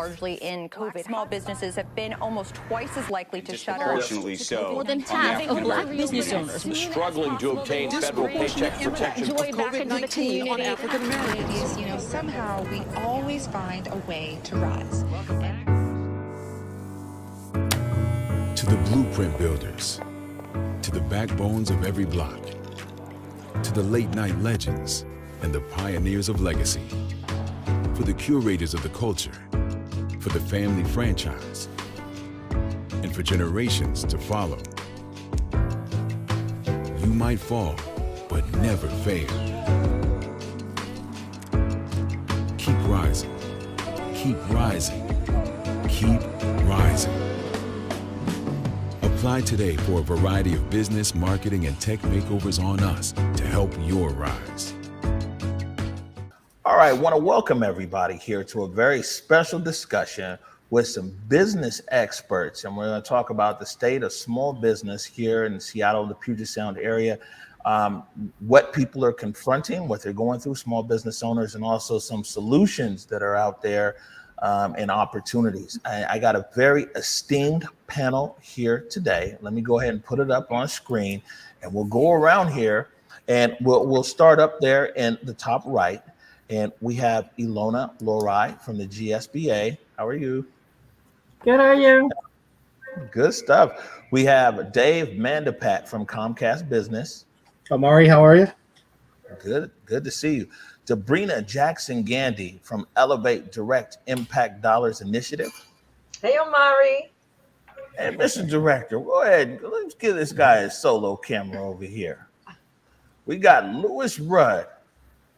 largely in COVID. Small businesses have been almost twice as likely to shutter. Disproportionately so. More than half of black business owners struggling to obtain federal paycheck protection. Of COVID-19 on African Americans. Somehow we always find a way to rise. To the blueprint builders, to the backbones of every block, to the late night legends and the pioneers of legacy, for the curators of the culture, for the family franchise, and for generations to follow. You might fall, but never fail. Keep rising, keep rising, keep rising. Apply today for a variety of business, marketing, and tech makeovers on us to help your rise. All right, I want to welcome everybody here to a very special discussion with some business experts. And we're going to talk about the state of small business here in Seattle, the Puget Sound area, what people are confronting, what they're going through, small business owners, and also some solutions that are out there and opportunities. I got a very esteemed panel here today. Let me go ahead and put it up on screen, and we'll go around here, and we'll start up there in the top right. And we have Ilona Lorai from the GSBA. How are you? Good, are you? Good stuff. We have Dave Mandapat from Comcast Business. Amari, how are you? Good to see you. Debrina Jackson Gandhi from Elevate Direct Impact Dollars Initiative. Hey, Amari. And Mr. Director, go ahead. Let's give this guy a solo camera over here. We got Louis Rudd,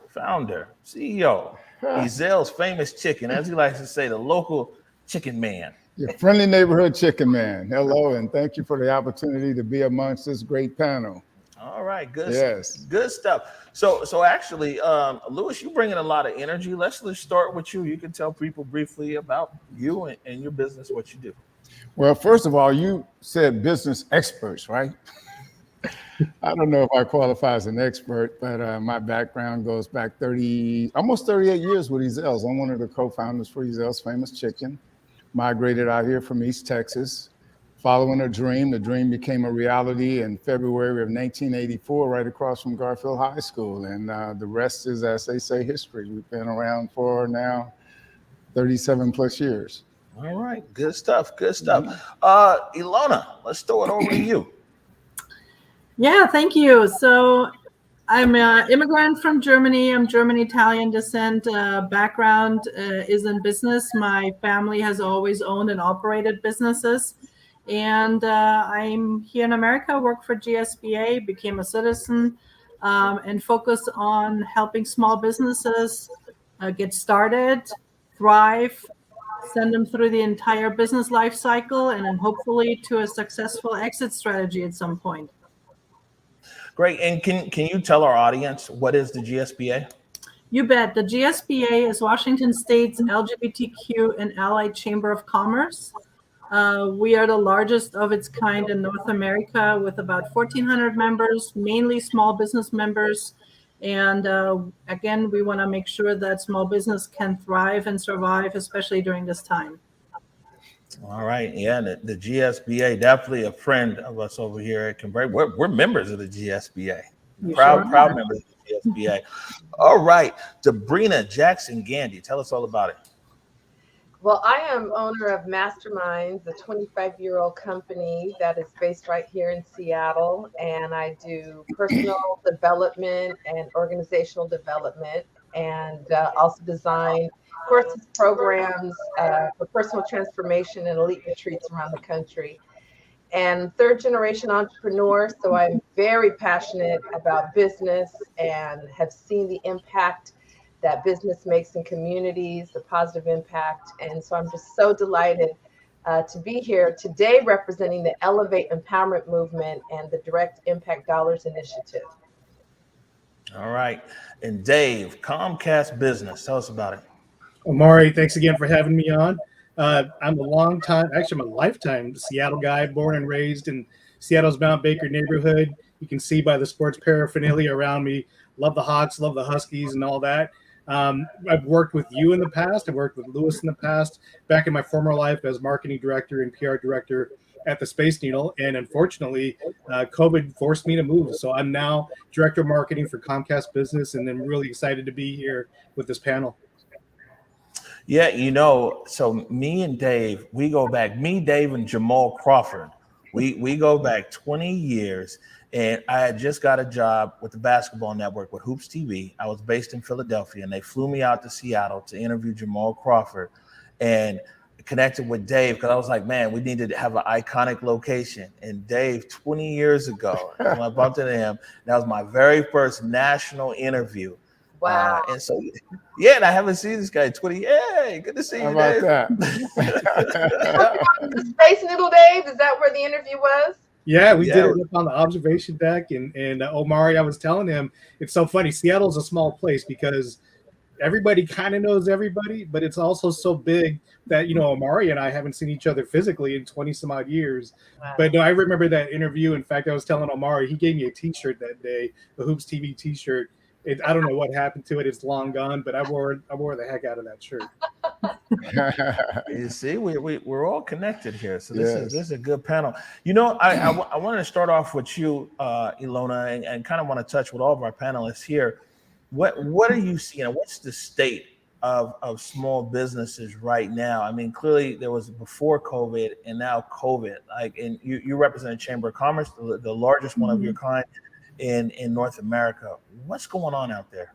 founder, CEO, Ezel's Famous Chicken, as he likes to say, the local chicken man. Your friendly neighborhood chicken man. Hello, and thank you for the opportunity to be amongst this great panel. All right, good. Yes. Good stuff. So actually, Louis, you bring in a lot of energy. Let's start with you. You can tell people briefly about you and your business, what you do. Well, first of all, you said business experts, right? I don't know if I qualify as an expert, but my background goes back almost 38 years with Ezel's. I'm one of the co-founders for Ezel's Famous Chicken. Migrated out here from East Texas, following a dream. The dream became a reality in February of 1984, right across from Garfield High School. And the rest is, as they say, history. We've been around for now 37 plus years. All right, good stuff, good stuff. Ilona, let's throw it over to you. Yeah, thank you. So I'm an immigrant from Germany. I'm German-Italian descent. Background is in business. My family has always owned and operated businesses. And I'm here in America, work for GSBA, became a citizen, and focus on helping small businesses get started, thrive, send them through the entire business life cycle, and then hopefully to a successful exit strategy at some point. Great. And can you tell our audience what is the GSBA? You bet. The GSBA is Washington State's LGBTQ and Allied Chamber of Commerce. We are the largest of its kind in North America with about 1,400 members, mainly small business members. And again, we want to make sure that small business can thrive and survive, especially during this time. All right. Yeah, the GSBA, definitely a friend of us over here at Converge. We're members of the GSBA. Proud members of the GSBA. All right. Debrina Jackson Gandhi, tell us all about it. Well, I am owner of Masterminds, a 25-year-old company that is based right here in Seattle. And I do personal development and organizational development, and also design courses, programs for personal transformation and elite retreats around the country. And third-generation entrepreneur, so I'm very passionate about business and have seen the impact that business makes in communities, the positive impact. And so I'm just so delighted to be here today representing the Elevate Empowerment Movement and the Direct Impact Dollars Initiative. All right. And Dave, Comcast Business, tell us about it. Amari, thanks again for having me on. I'm a lifetime Seattle guy, born and raised in Seattle's Mount Baker neighborhood. You can see by the sports paraphernalia around me. Love the Hawks, love the Huskies and all that. I've worked with you in the past. I've worked with Lewis in the past, back in my former life as marketing director and PR director at the Space Needle. And unfortunately, COVID forced me to move. So I'm now director of marketing for Comcast Business, and I'm really excited to be here with this panel. Yeah, so me and Dave, we go back, Dave, and Jamal Crawford. We go back 20 years, and I had just got a job with the Basketball Network with Hoops TV. I was based in Philadelphia, and they flew me out to Seattle to interview Jamal Crawford, and connected with Dave because I was like, man, we needed to have an iconic location. And Dave, 20 years ago, when I bumped into him, that was my very first national interview. Wow. And so, yeah, and I haven't seen this guy in 20. Hey, good to see you, How about Dave. that? The Space Needle, Dave, is that where the interview was? Yeah, we did it up on the observation deck. And Omari, I was telling him, it's so funny. Seattle's a small place because everybody kind of knows everybody, but it's also so big that, Omari and I haven't seen each other physically in 20 some odd years. Wow. But no, I remember that interview. In fact, I was telling Omari, he gave me a t-shirt that day, a Hoops TV t-shirt. I don't know what happened to it. It's long gone, but I wore the heck out of that shirt. You see, we're all connected here. So this is a good panel. I wanted to start off with you, Ilona, and kind of want to touch with all of our panelists here. What are you seeing? What's the state of small businesses right now? I mean, clearly there was before COVID and now COVID. And you represent Chamber of Commerce, the largest one of your kind in North America. What's going on out there?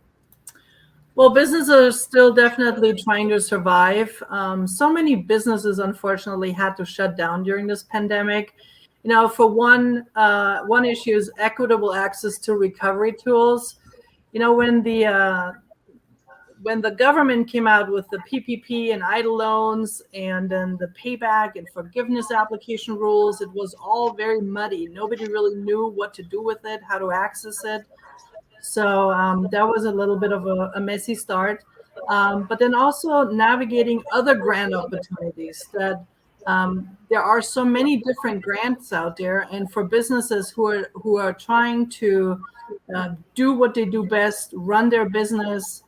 Well, businesses are still definitely trying to survive. So many businesses, unfortunately, had to shut down during this pandemic. For one issue is equitable access to recovery tools. When the government came out with the PPP and EIDL loans and then the payback and forgiveness application rules, it was all very muddy. Nobody really knew what to do with it, how to access it. So that was a little bit of a messy start. But then also navigating other grant opportunities that there are so many different grants out there. And for businesses who are trying to do what they do best, run their business,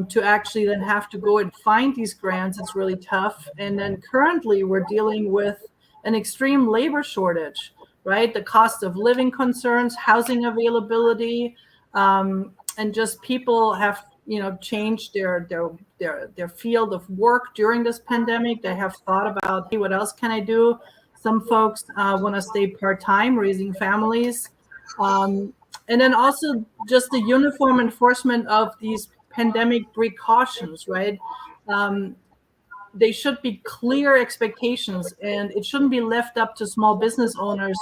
to actually then have to go and find these grants, it's really tough. And then currently we're dealing with an extreme labor shortage, right? The cost of living concerns, housing availability, and just people have, changed their field of work during this pandemic. They have thought about, hey, what else can I do? Some folks want to stay part-time, raising families. And then also just the uniform enforcement of these pandemic precautions, right? They should be clear expectations, and it shouldn't be left up to small business owners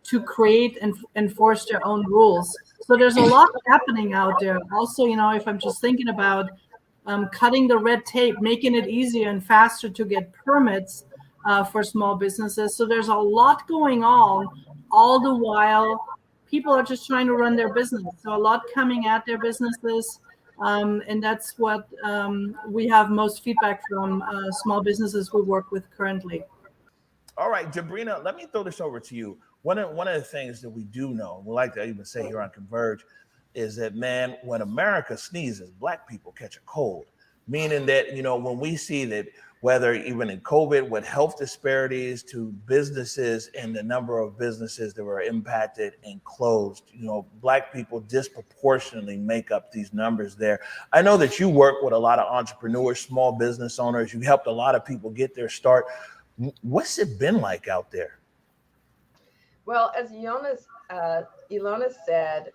to create and enforce their own rules. So there's a lot happening out there. Also, if I'm just thinking about cutting the red tape, making it easier and faster to get permits for small businesses. So there's a lot going on, all the while people are just trying to run their business. So a lot coming at their businesses. And that's what we have most feedback from small businesses we work with currently. All right, Debrina, let me throw this over to you. One of the things that we do know, we like to even say here on Converge, is that, man, when America sneezes, Black people catch a cold. Meaning that, when we see that, whether even in COVID with health disparities to businesses and the number of businesses that were impacted and closed, Black people disproportionately make up these numbers there. I know that you work with a lot of entrepreneurs, small business owners. You helped a lot of people get their start. What's it been like out there? Well, as Ilona said,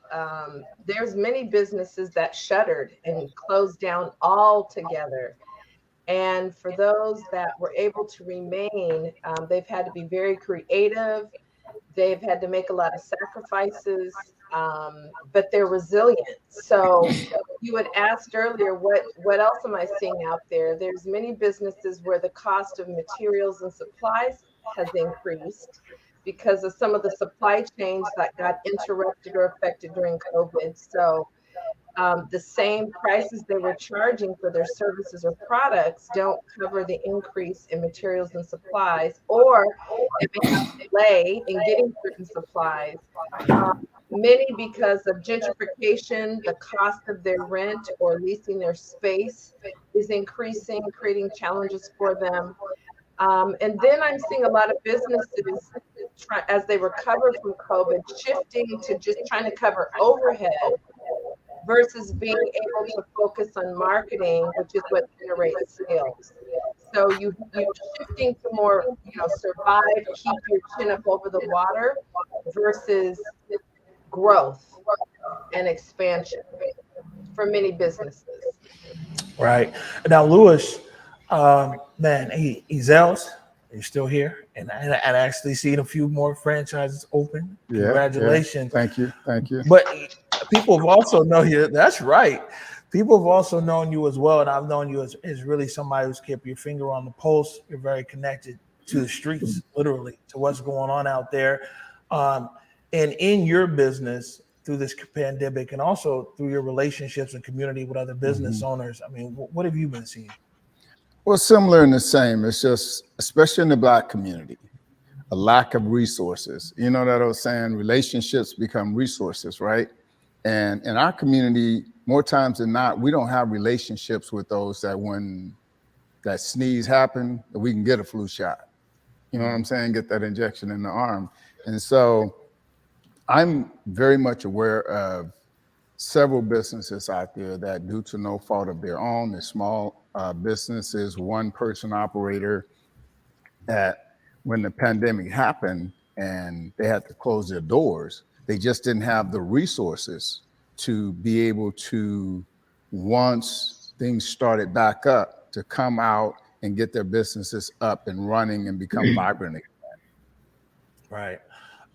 there's many businesses that shuttered and closed down altogether. And for those that were able to remain, they've had to be very creative. They've had to make a lot of sacrifices, but they're resilient. So you had asked earlier, what else am I seeing out there? There's many businesses where the cost of materials and supplies has increased because of some of the supply chains that got interrupted or affected during COVID. So the same prices they were charging for their services or products don't cover the increase in materials and supplies, or they may have a delay in getting certain supplies. Many, because of gentrification, the cost of their rent or leasing their space is increasing, creating challenges for them. And then I'm seeing a lot of businesses, as they recover from COVID, shifting to just trying to cover overhead versus being able to focus on marketing, which is what generates sales. So you're shifting to more, survive, keep your chin up over the water versus growth and expansion for many businesses. Right. Now, Lewis, man, he's else. You're still here, and I actually seen a few more franchises open. Congratulations. Yeah. Thank you. But people have also known you. That's right. People have also known you as well, and I've known you as really somebody who's kept your finger on the pulse. You're very connected to the streets, literally, to what's going on out there. And in your business through this pandemic, and also through your relationships and community with other business owners, I mean, what have you been seeing? Well, similar and the same. It's just, especially in the Black community, a lack of resources. You know that I was saying, relationships become resources, right? And in our community, more times than not, we don't have relationships with those that when that sneeze happen, that we can get a flu shot. You know what I'm saying? Get that injection in the arm. And so I'm very much aware of several businesses out there that, due to no fault of their own, they're small businesses, one person operator, that when the pandemic happened and they had to close their doors, they just didn't have the resources to be able to, once things started back up, to come out and get their businesses up and running and become vibrant again. Right.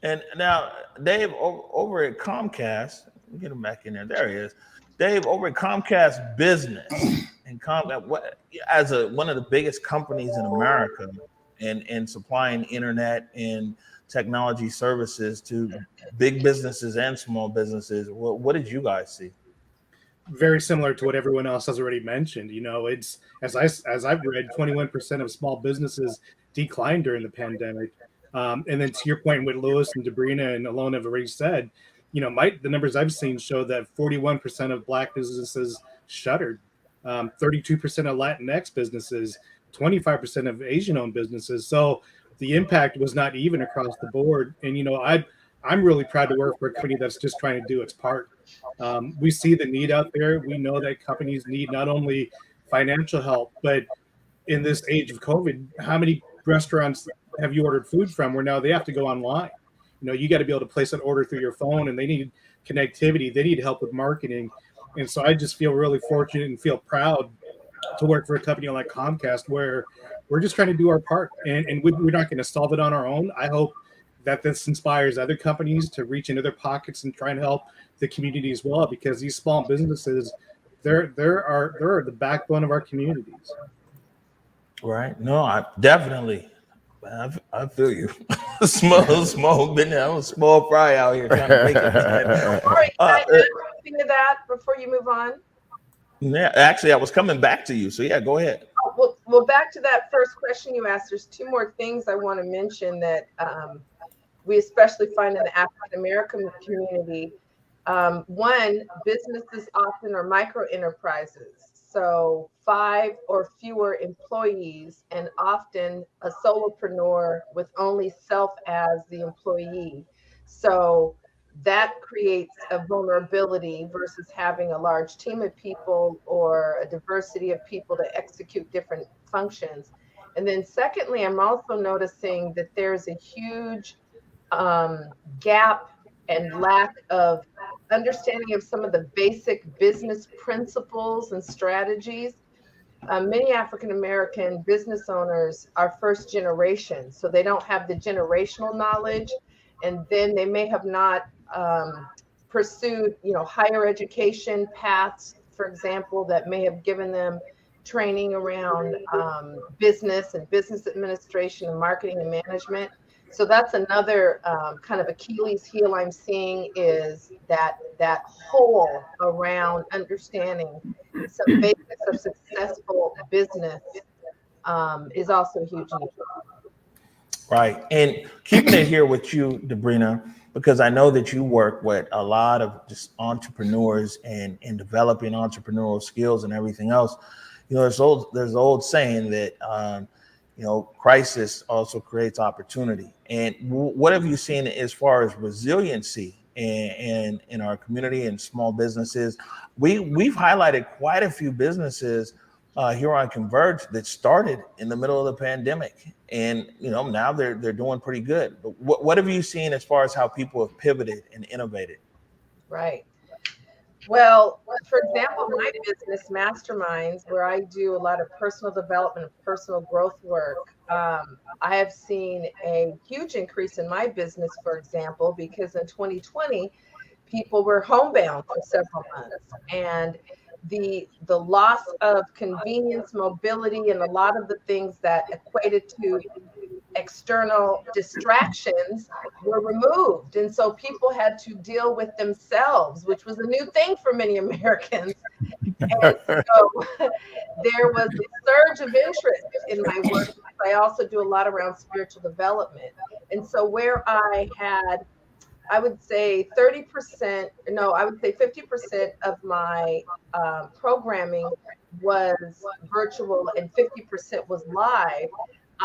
And now, Dave, over at Comcast, get him back in there. There he is. Dave, over at Comcast Business, and Comcast, as one of the biggest companies in America, and supplying internet and technology services to big businesses and small businesses, what did you guys see? Very similar to what everyone else has already mentioned. It's as I've read, 21% of small businesses declined during the pandemic. And then to your point, what Lewis and Debrina and Alon have already said, the numbers I've seen show that 41% of Black businesses shuttered, 32% of Latinx businesses, 25% of Asian-owned businesses. So the impact was not even across the board. And I'm really proud to work for a company that's just trying to do its part. We see the need out there. We know that companies need not only financial help, but in this age of COVID, how many restaurants have you ordered food from where now they have to go online? You got to be able to place an order through your phone, and they need connectivity. They need help with marketing. And so I just feel really fortunate and feel proud to work for a company like Comcast, where we're just trying to do our part, and we're not going to solve it on our own. I hope that this inspires other companies to reach into their pockets and try and help the community as well, because these small businesses, they're the backbone of our communities. Right. No, I definitely. I feel you. small business. I'm a small fry out here trying to make it. All right, can I add something to that before you move on? Yeah, actually, I was coming back to you. So yeah, go ahead. Well, back to that first question you asked. There's two more things I want to mention that we especially find in the African American community. One, businesses often are micro enterprises, so 5 or fewer employees, and often a solopreneur with only self as the employee. So that creates a vulnerability versus having a large team of people or a diversity of people to execute different functions. And then secondly, I'm also noticing that there's a huge gap and lack of understanding of some of the basic business principles and strategies. Many African American business owners are first generation, so they don't have the generational knowledge, and then they may have not pursued, higher education paths, for example, that may have given them training around business and business administration and marketing and management. So that's another kind of Achilles heel I'm seeing, is that hole around understanding some basics of successful business is also a huge need. Right. And keeping it here with you, Debrina, because I know that you work with a lot of just entrepreneurs and developing entrepreneurial skills and everything else. You know, there's an old saying that, you know, crisis also creates opportunity. And what have you seen as far as resiliency in our community and small businesses? We've highlighted quite a few businesses here on Converge that started in the middle of the pandemic, and you know now they're doing pretty good. But what have you seen as far as how people have pivoted and innovated? Right. Well, for example, my business Masterminds, where I do a lot of personal development and personal growth work, I have seen a huge increase in my business, for example, because in 2020, people were homebound for several months, and the loss of convenience, mobility, and a lot of the things that equated to external distractions were removed. And so people had to deal with themselves, which was a new thing for many Americans. And so there was a surge of interest in my work. I also do a lot around spiritual development. And so where I would say 30%, no, I would say 50% of my programming was virtual and 50% was live.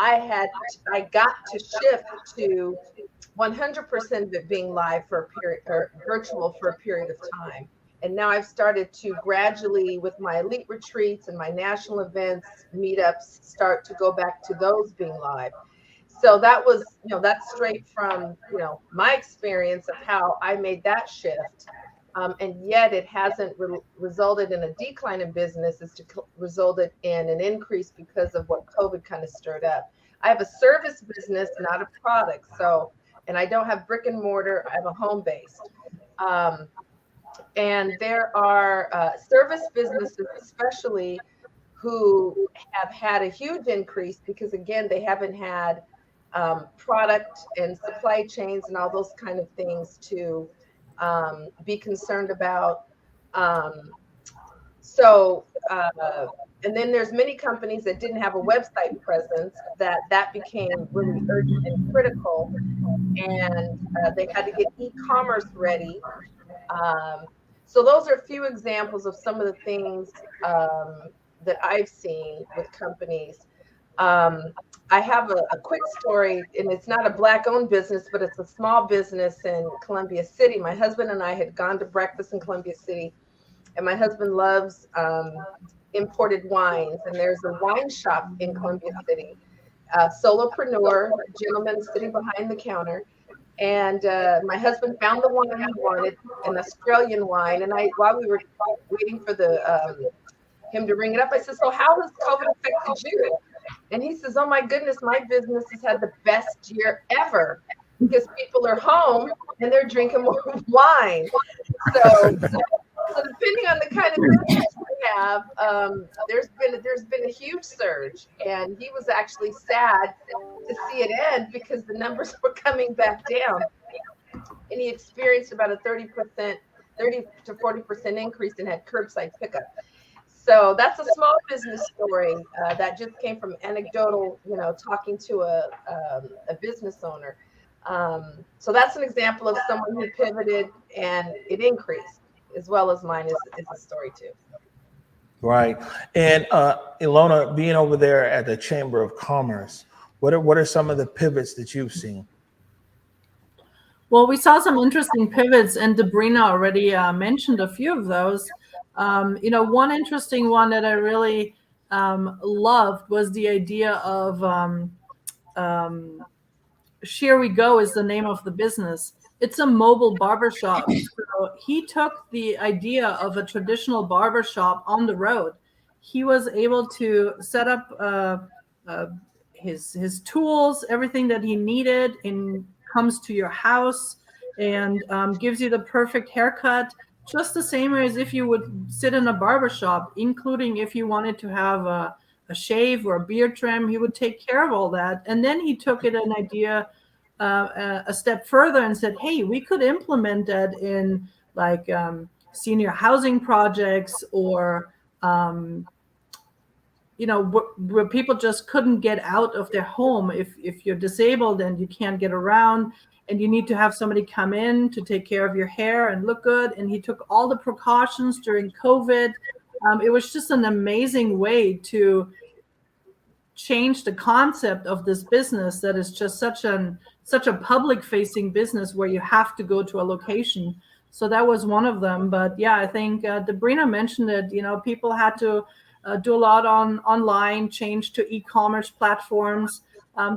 I got to shift to 100% of it being live for a period, or virtual for a period of time. And now I've started to gradually, with my elite retreats and my national events, meetups, start to go back to those being live. So that was, you know, that's straight from, you know, my experience of how I made that shift. And yet it hasn't resulted in a decline in business. It's resulted in an increase because of what COVID kind of stirred up. I have a service business, not a product. So, and I don't have brick and mortar. I have a home-based. And there are service businesses, especially, who have had a huge increase because, again, they haven't had product and supply chains and all those kind of things to be concerned about. And then there's many companies that didn't have a website presence that became really urgent and critical, and they had to get e-commerce ready. So those are a few examples of some of the things that I've seen with companies. I have a quick story, and it's not a Black-owned business, but it's a small business in Columbia City. My husband and I had gone to breakfast in Columbia City, and my husband loves imported wines, and there's a wine shop in Columbia City. Solopreneur, gentleman sitting behind the counter, and my husband found the wine he wanted, an Australian wine, and while we were waiting for him to ring it up, I said, "So how has COVID affected you?" And he says, "Oh my goodness, my business has had the best year ever because people are home and they're drinking more wine." So depending on the kind of business we have, there's been a huge surge, and he was actually sad to see it end because the numbers were coming back down, and he experienced about a 30 to 40% increase and had curbside pickup. So that's a small business story that just came from anecdotal, you know, talking to a business owner. So that's an example of someone who pivoted and it increased, as well as mine is a story too. Right. And Ilona, being over there at the Chamber of Commerce, what are some of the pivots that you've seen? Well, we saw some interesting pivots, and Debrina already mentioned a few of those. You know, one interesting one that I really loved was the idea of Here We Go is the name of the business. It's a mobile barbershop. So he took the idea of a traditional barbershop on the road. He was able to set up his tools, everything that he needed, and comes to your house and gives you the perfect haircut, just the same as if you would sit in a barbershop, including if you wanted to have a shave or a beard trim. He would take care of all that. And then he took it an idea a step further and said, hey, we could implement that in like senior housing projects or where people just couldn't get out of their home. If you're disabled and you can't get around and you need to have somebody come in to take care of your hair and look good. And he took all the precautions during COVID. It was just an amazing way to change the concept of this business that is just such a public facing business where you have to go to a location. So that was one of them. But yeah, I think Debrina mentioned it. People had to do a lot online, change to e-commerce platforms.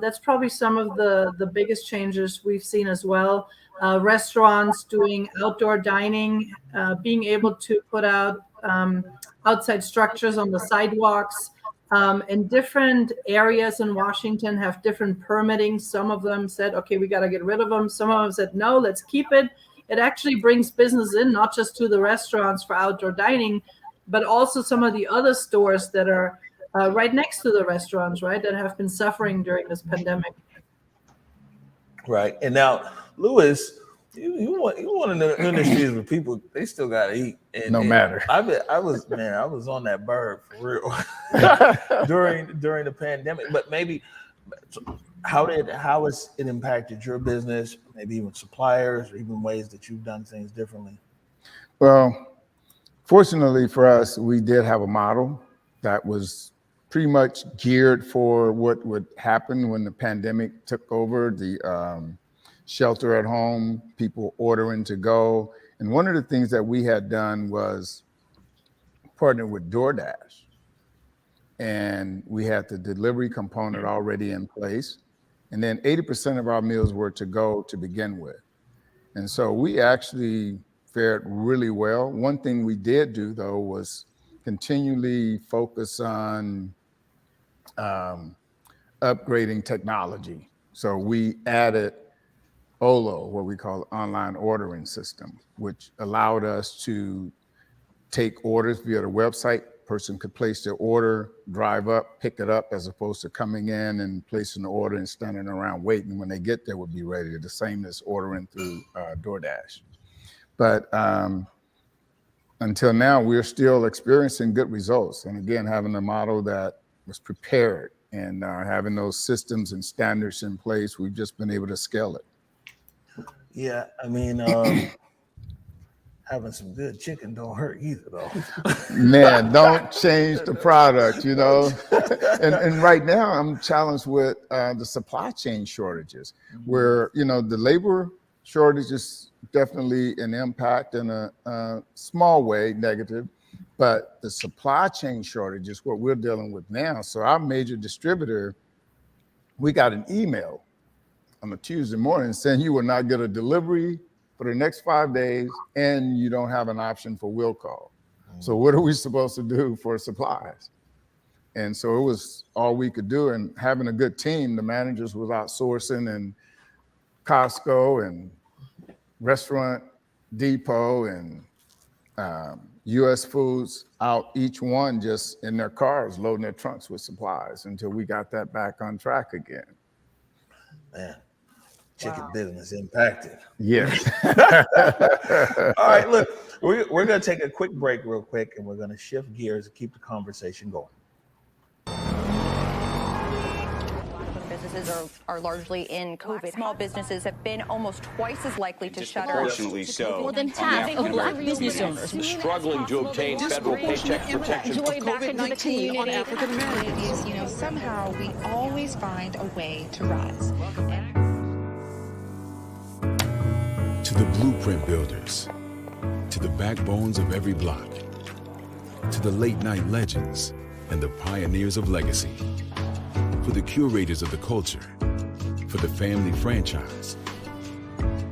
That's probably some of the biggest changes we've seen as well. Restaurants doing outdoor dining, being able to put out outside structures on the sidewalks. And different areas in Washington have different permitting. Some of them said, okay, we got to get rid of them. Some of them said, no, let's keep it. It actually brings business in, not just to the restaurants for outdoor dining, but also some of the other stores that are right next to the restaurants, right, that have been suffering during this pandemic. Right. And now, Louis, you one of the industries where people, they still got to eat. No matter. I was on that bird for real during the pandemic. But maybe, how has it impacted your business, maybe even suppliers, or even ways that you've done things differently? Well, fortunately for us, we did have a model that was pretty much geared for what would happen when the pandemic took over, the shelter at home, people ordering to go. And one of the things that we had done was partner with DoorDash. And we had the delivery component already in place. And then 80% of our meals were to go to begin with. And so we actually fared really well. One thing we did do, though, was continually focus on upgrading technology. So we added OLO, what we call online ordering system, which allowed us to take orders via the website. Person could place their order, drive up, pick it up, as opposed to coming in and placing the order and standing around waiting. When they get there, would be ready. The same as ordering through DoorDash. But until now, we're still experiencing good results. And again, having a model that was prepared and having those systems and standards in place, we've just been able to scale it. Yeah, I mean, having some good chicken don't hurt either, though. Man, don't change the product, And right now, I'm challenged with the supply chain shortages, where, the labor shortage is definitely an impact in a small way, negative, but the supply chain shortage is what we're dealing with now. So our major distributor, we got an email on a Tuesday morning saying you will not get a delivery for the next 5 days, and you don't have an option for will call. So what are we supposed to do for supplies? And so it was all we could do. And having a good team, the managers was outsourcing, and Costco and Restaurant Depot and US Foods out, each one just in their cars loading their trunks with supplies until we got that back on track again. Man, chicken business impacted. Yes. All right, look, we're going to take a quick break real quick, and we're going to shift gears and keep the conversation going. Businesses are largely in COVID. Small businesses have been almost twice as likely to shutter. Disproportionately so. More than half of Black business owners struggling to obtain federal paycheck protection. COVID-19 on African Americans. Somehow we always find a way to rise. To the blueprint builders, to the backbones of every block, to the late night legends and the pioneers of legacy, for the curators of the culture, for the family franchise,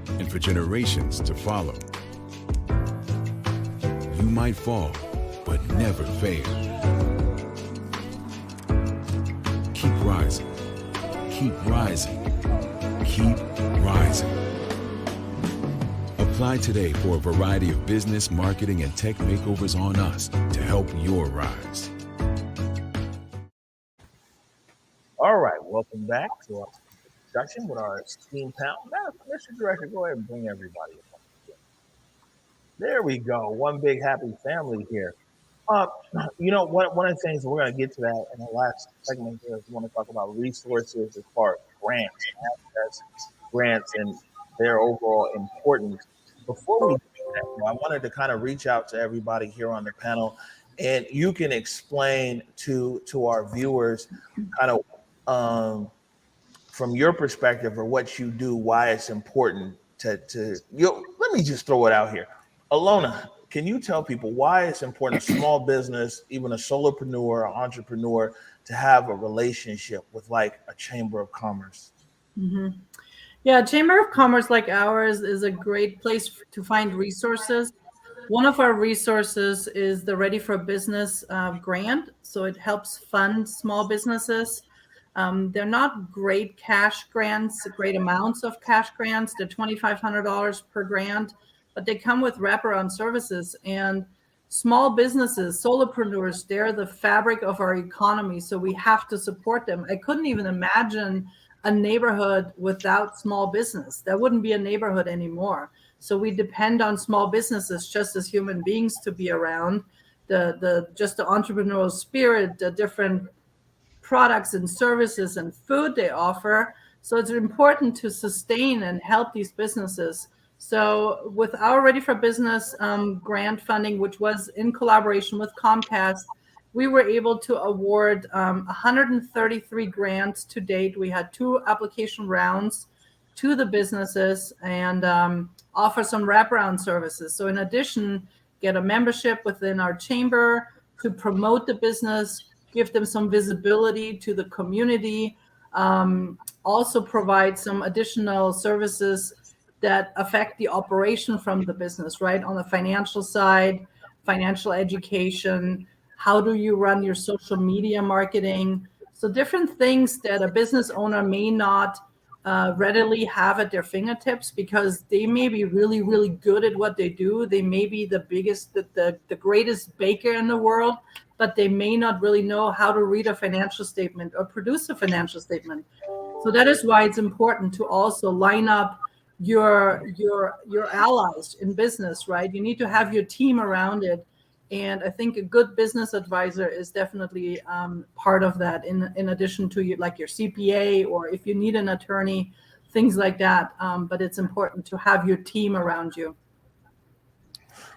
and for generations to follow. You might fall, but never fail. Keep rising, keep rising, keep rising. Apply today for a variety of business, marketing, and tech makeovers on us to help your rise. All right, welcome back to our discussion with our esteemed panel. Now, Mr. Director, go ahead and bring everybody up. There we go. One big happy family here. Uh, one of the things we're going to get to that in the last segment here is we want to talk about resources as far as grants and access grants and their overall importance. Before we do that, I wanted to kind of reach out to everybody here on the panel, and you can explain to our viewers kind of from your perspective or what you do, why it's important let me just throw it out here. Alona, can you tell people why it's important, a small business, even a solopreneur, an entrepreneur, to have a relationship with like a chamber of commerce? Mm-hmm. Yeah, Chamber of Commerce like ours is a great place to find resources. One of our resources is the Ready for Business grant. So it helps fund small businesses. They're not great cash grants, great amounts of cash grants. They're $2,500 per grant, but they come with wraparound services. And small businesses, solopreneurs, they're the fabric of our economy. So we have to support them. I couldn't even imagine a neighborhood without small business. That wouldn't be a neighborhood anymore. So we depend on small businesses just as human beings to be around. The entrepreneurial spirit, the different products and services and food they offer. So it's important to sustain and help these businesses. So with our Ready for Business grant funding, which was in collaboration with Comcast, we were able to award 133 grants to date. We had 2 application rounds to the businesses and offer some wraparound services. So in addition, get a membership within our chamber to promote the business, give them some visibility to the community, also provide some additional services that affect the operation from the business, right? On the financial side, financial education, how do you run your social media marketing? So different things that a business owner may not readily have at their fingertips because they may be really, really good at what they do. They may be the biggest, the greatest baker in the world, but they may not really know how to read a financial statement or produce a financial statement. So that is why it's important to also line up your allies in business, right? You need to have your team around it. And I think a good business advisor is definitely part of that in addition to your CPA, or if you need an attorney, things like that. But it's important to have your team around you.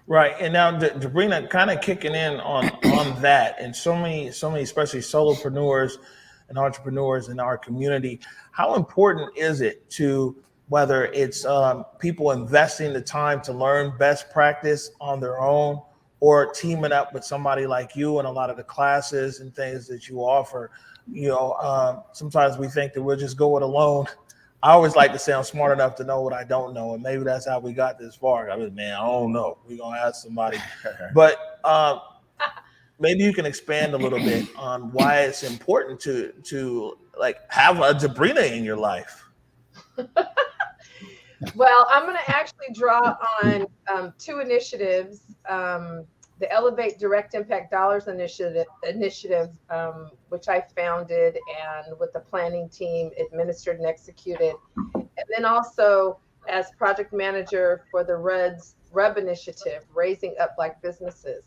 Right. And now Debrina, kind of kicking in on that, and so many, especially solopreneurs and entrepreneurs in our community, how important is it to, whether it's people investing the time to learn best practice on their own, or teaming up with somebody like you and a lot of the classes and things that you offer? Sometimes we think that we'll just go it alone. I always like to say I'm smart enough to know what I don't know, and maybe that's how we got this far. I mean, man, I don't know. We're gonna ask somebody, but maybe you can expand a little bit on why it's important to like have a Debrina in your life. Well, I'm going to actually draw on 2 initiatives. The Elevate Direct Impact Dollars initiative, which I founded and with the planning team administered and executed. And then also as project manager for the RUB initiative, Raising Up Black Businesses.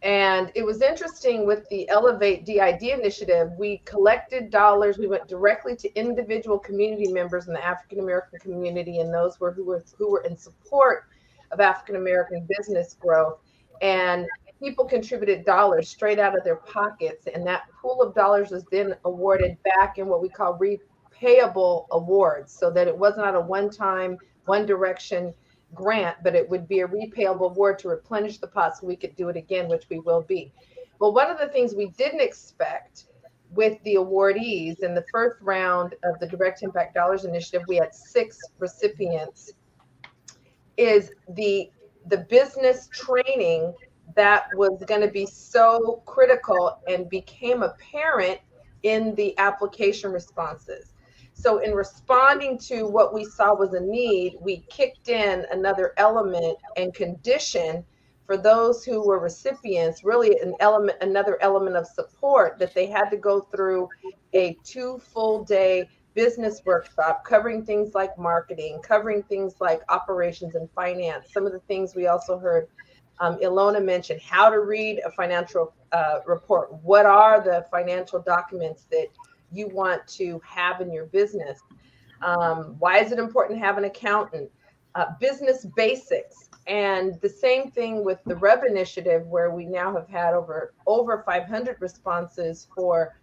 And it was interesting with the Elevate DID initiative, we collected dollars. We went directly to individual community members in the African American community and those who were in support of African American business growth. And people contributed dollars straight out of their pockets. And that pool of dollars was then awarded back in what we call repayable awards, so that it was not a one-time, one direction grant, but it would be a repayable award to replenish the pot so we could do it again, which we will be. Well, one of the things we didn't expect with the awardees in the first round of the Direct Impact Dollars Initiative, we had 6 recipients, is the business training that was going to be so critical and became apparent in the application responses. So in responding to what we saw was a need, we kicked in another element and condition for those who were recipients, really another element of support, that they had to go through a 2 full day business workshop covering things like marketing, covering things like operations and finance. Some of the things we also heard Ilona mentioned how to read a financial report. What are the financial documents that you want to have in your business? Why is it important to have an accountant? Business basics. And the same thing with the REV initiative, where we now have had over 500 responses for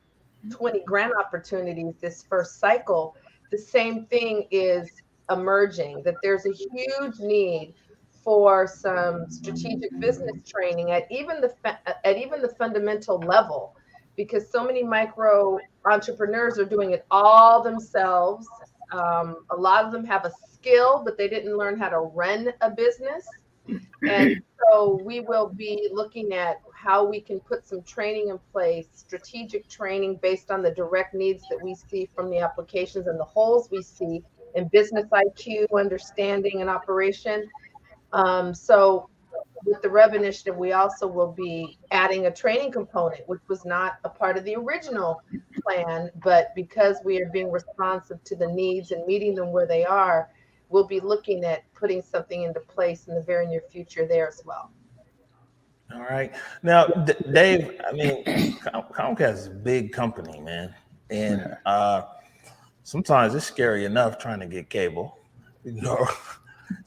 20 grant opportunities this first cycle. The same thing is emerging, that there's a huge need for some strategic business training at even the fundamental level, because so many micro entrepreneurs are doing it all themselves. A lot of them have a skill, but they didn't learn how to run a business. And so we will be looking at how we can put some training in place, strategic training based on the direct needs that we see from the applications and the holes we see in business IQ, understanding, and operation. So with the REV initiative, we also will be adding a training component, which was not a part of the original plan, but because we are being responsive to the needs and meeting them where they are, we'll be looking at putting something into place in the very near future there as well. All right. Now, Dave, I mean, Comcast is a big company, man. And sometimes it's scary enough trying to get cable, you know,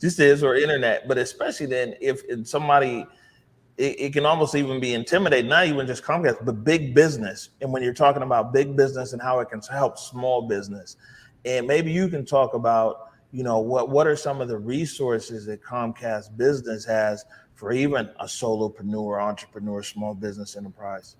just is, or internet. But especially then if somebody, it can almost even be intimidating, not even just Comcast, but big business. And when you're talking about big business and how it can help small business, and maybe you can talk about, you know, what are some of the resources that Comcast Business has for even a solopreneur, entrepreneur, small business enterprise?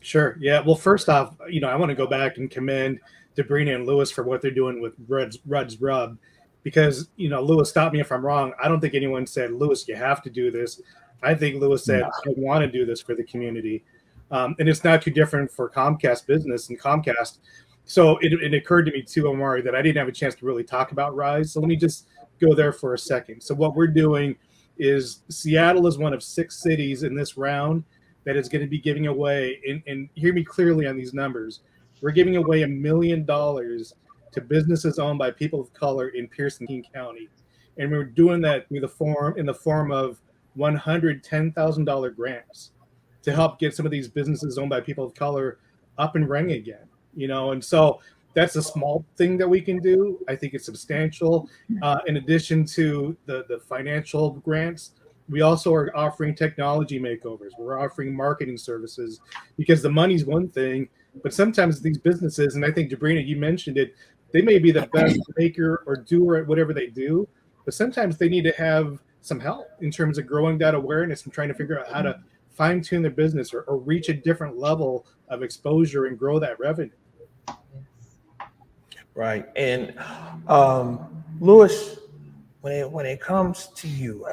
Sure. Yeah. Well, first off, you know, I want to go back and commend Debrina and Lewis for what they're doing with Rudd's Rub, because, you know, Lewis, stop me if I'm wrong. I don't think anyone said, Lewis, you have to do this. I think Lewis said, I want to do this for the community. And it's not too different for Comcast Business and Comcast. So it occurred to me too, Omari, that I didn't have a chance to really talk about RISE. So let me just go there for a second. So what we're doing is Seattle is one of 6 cities in this round that is going to be giving away, and hear me clearly on these numbers, we're giving away $1 million to businesses owned by people of color in Pierce and King County. And we're doing that in the form of $110,000 grants to help get some of these businesses owned by people of color up and running again. You know, and so that's a small thing that we can do. I think it's substantial. In addition to the financial grants, we also are offering technology makeovers. We're offering marketing services, because the money's one thing, but sometimes these businesses, and I think Debrina, you mentioned it, they may be the best maker or doer at whatever they do, but sometimes they need to have some help in terms of growing that awareness and trying to figure out how to fine tune their business or reach a different level of exposure and grow that revenue. Right. And Lewis, when it comes to you,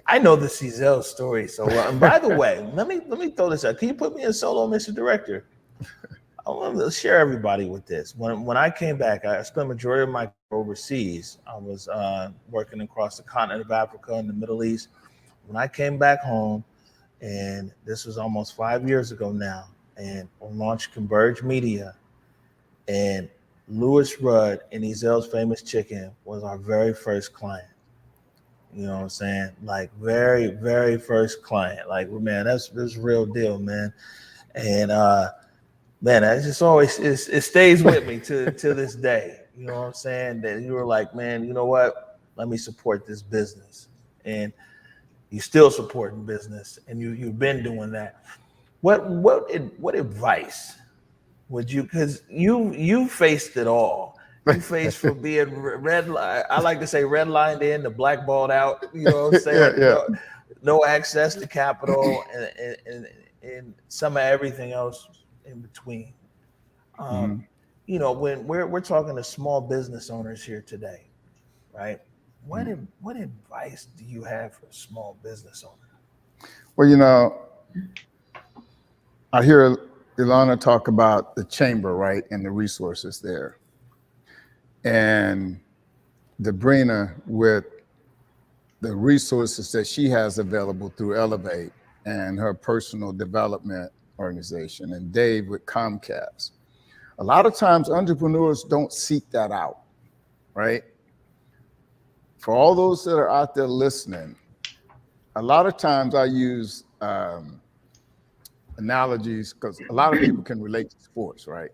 I know the Cizelle story so well. And by the way, let me throw this out. Can you put me in solo, Mr. Director? I want to share everybody with this. When I came back, I spent the majority of my overseas. I was working across the continent of Africa and the Middle East. When I came back home, and this was almost 5 years ago now, and I launched Converge Media, and Louis Rudd and Ezel's Famous Chicken was our very first client. You know what I'm saying? Like very, very first client. Like, man, that's real deal, man. And man, that just always it stays with me to this day. You know what I'm saying? That you were like, man, you know what? Let me support this business. And you still supporting business, and you've been doing that. What advice would you, because you faced it all. You faced from being I like to say redlined in to blackballed out, you know what I'm saying? Yeah. No access to capital and some of everything else in between. You know, when we're talking to small business owners here today, right? What advice do you have for a small business owner? Well, you know, I hear Ilana talk about the chamber, right, and the resources there. And Debrina, with the resources that she has available through Elevate and her personal development organization, and Dave with Comcast. A lot of times entrepreneurs don't seek that out, right? For all those that are out there listening, a lot of times I use analogies because a lot of people can relate to sports, right?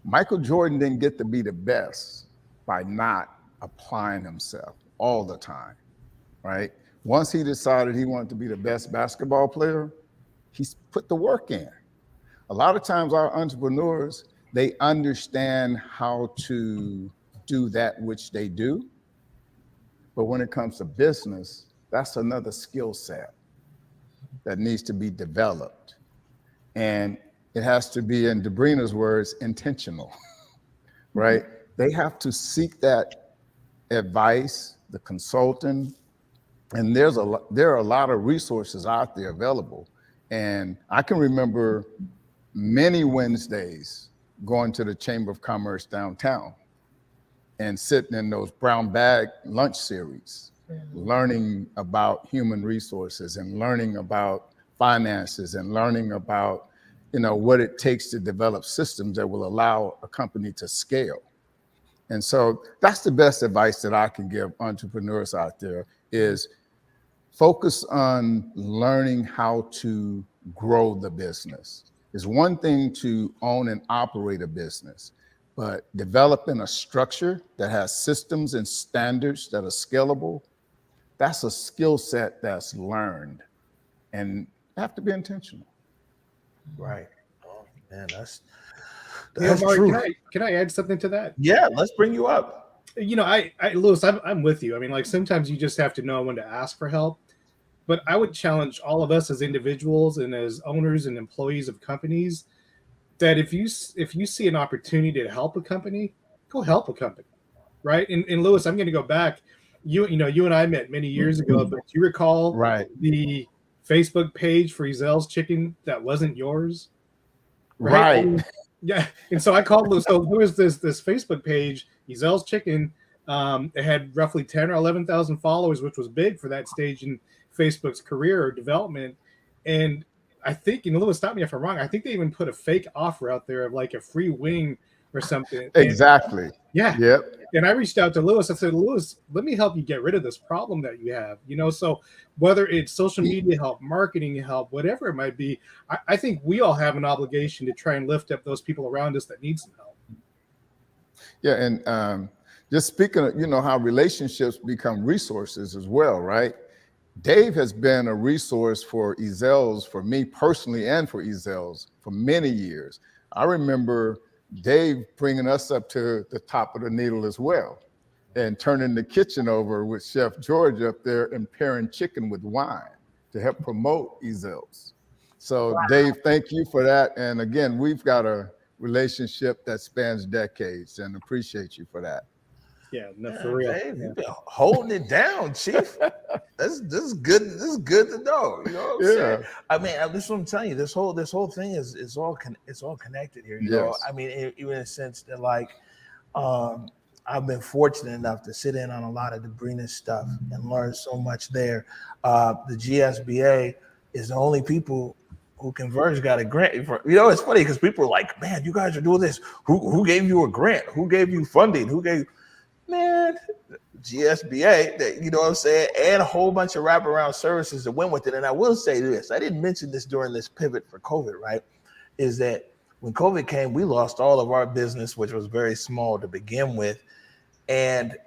Michael Jordan didn't get to be the best by not applying himself all the time, right? Once he decided he wanted to be the best basketball player, he's put the work in. A lot of times our entrepreneurs, they understand how to do that which they do. But when it comes to business, that's another skill set that needs to be developed. And it has to be, in Debrina's words, intentional, right? They have to seek that advice, the consulting, and there are a lot of resources out there available. And I can remember many Wednesdays going to the Chamber of Commerce downtown and sitting in those brown bag lunch series, learning about human resources and learning about finances and learning about, what it takes to develop systems that will allow a company to scale. And so that's the best advice that I can give entrepreneurs out there is focus on learning how to grow the business. It's one thing to own and operate a business, but developing a structure that has systems and standards that are scalable, that's a skill set that's learned and you have to be intentional. Right. Oh man, that's Mark, true. can I add something to that? Yeah, let's bring you up. Lewis, I'm with you. I mean, like sometimes you just have to know when to ask for help. But I would challenge all of us as individuals and as owners and employees of companies that if you see an opportunity to help a company, go help a company, right? And Lewis, I'm going to go back. You and I met many years ago, but do you recall the Facebook page for Ezel's Chicken that wasn't yours? Right. Yeah. And so I called Lewis. So there was this Facebook page, Ezel's Chicken. It had roughly 10 or 11,000 followers, which was big for that stage in Facebook's career or development. And I think, Lewis, stop me if I'm wrong, I think they even put a fake offer out there of like a free wing or something. Exactly. Yeah. Yep. And I reached out to Lewis. I said, Lewis, let me help you get rid of this problem that you have. So whether it's social media help, marketing help, whatever it might be, I think we all have an obligation to try and lift up those people around us that need some help. Yeah. And just speaking of, how relationships become resources as well, right? Dave has been a resource for Ezel's, for me personally, and for Ezel's for many years. I remember Dave bringing us up to the top of the needle as well and turning the kitchen over with Chef George up there and pairing chicken with wine to help promote Ezel's. So Dave, thank you for that. And again, we've got a relationship that spans decades and appreciate you for that. Yeah, no, for real. Dave, you've been holding it down, Chief. This is good. This is good to know. You know what I'm saying? I mean, this is what I'm telling you. This whole thing is all connected here. You know, I mean, even in a sense that I've been fortunate enough to sit in on a lot of Debrina's stuff and learn so much there. The GSBA is the only people who Converge got a grant for. It's funny because people are like, "Man, you guys are doing this. Who gave you a grant? Who gave you funding? Who gave?" Man, GSBA, you know what I'm saying, and a whole bunch of wraparound services that went with it. And I will say this, I didn't mention this during this pivot for COVID, right, is that when COVID came, we lost all of our business, which was very small to begin with. And,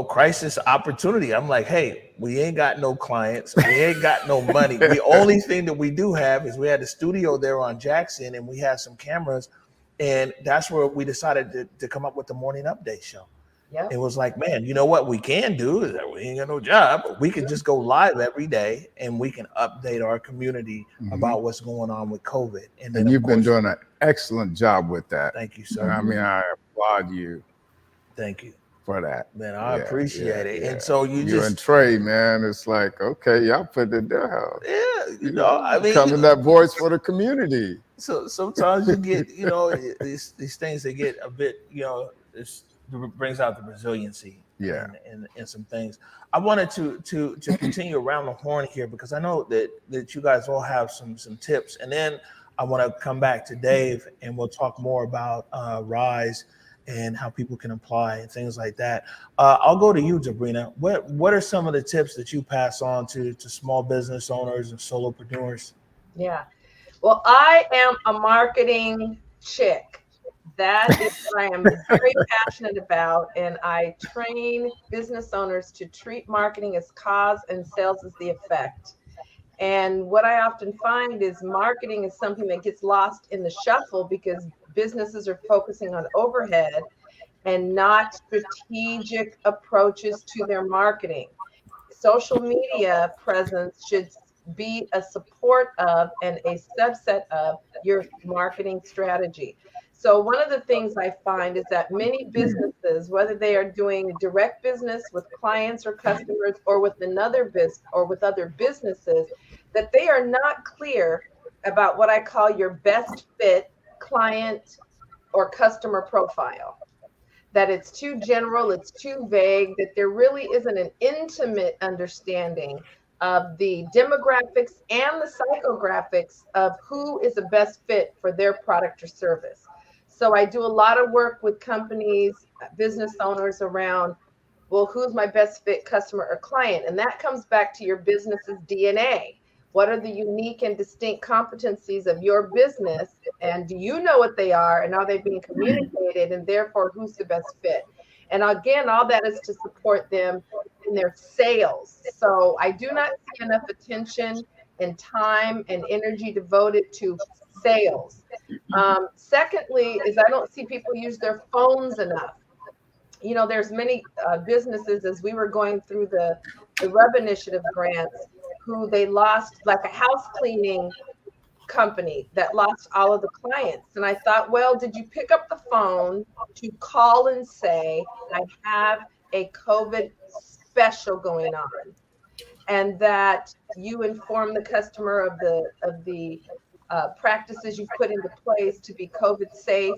crisis opportunity. I'm like, hey, we ain't got no clients. We ain't got no money. The only thing that we do have is we had a studio there on Jackson and we had some cameras. And that's where we decided to come up with the morning update show. It was like, man, you know what we can do is that we ain't got no job. But we can just go live every day and we can update our community about what's going on with COVID. And then you've been doing an excellent job with that. Thank you, sir. I mean, I applaud you. Thank you for that. Man, I appreciate it. And so you and Trey, man, it's like, okay, y'all put it down. Yeah, I mean, becoming that voice for the community. So sometimes you get, these things that get a bit, it brings out the resiliency. And some things. I wanted to continue around the horn here because I know that you guys all have some tips, and then I want to come back to Dave and we'll talk more about RISE and how people can apply and things like that. I'll go to you, Debrina. What are some of the tips that you pass on to small business owners and solopreneurs? Yeah. Well, I am a marketing chick. That is what I am very passionate about. And I train business owners to treat marketing as cause and sales as the effect. And what I often find is marketing is something that gets lost in the shuffle because businesses are focusing on overhead and not strategic approaches to their marketing. Social media presence should be a support of and a subset of your marketing strategy. So one of the things I find is that many businesses, whether they are doing direct business with clients or customers or with another business or with other businesses, that they are not clear about what I call your best fit client or customer profile. That it's too general, it's too vague, that there really isn't an intimate understanding of the demographics and the psychographics of who is the best fit for their product or service. So I do a lot of work with companies, business owners around, well, who's my best fit customer or client? And that comes back to your business's DNA. What are the unique and distinct competencies of your business? And do you know what they are? And are they being communicated? And therefore, who's the best fit? And again, all that is to support them in their sales. So I do not see enough attention and time and energy devoted to sales. Secondly, is I don't see people use their phones enough. You know, there's many businesses, as we were going through the RUB initiative grants, who they lost, like a house cleaning company that lost all of the clients. And I thought, well, did you pick up the phone to call and say, I have a COVID special going on? And that you inform the customer of the practices you've put into place to be COVID safe,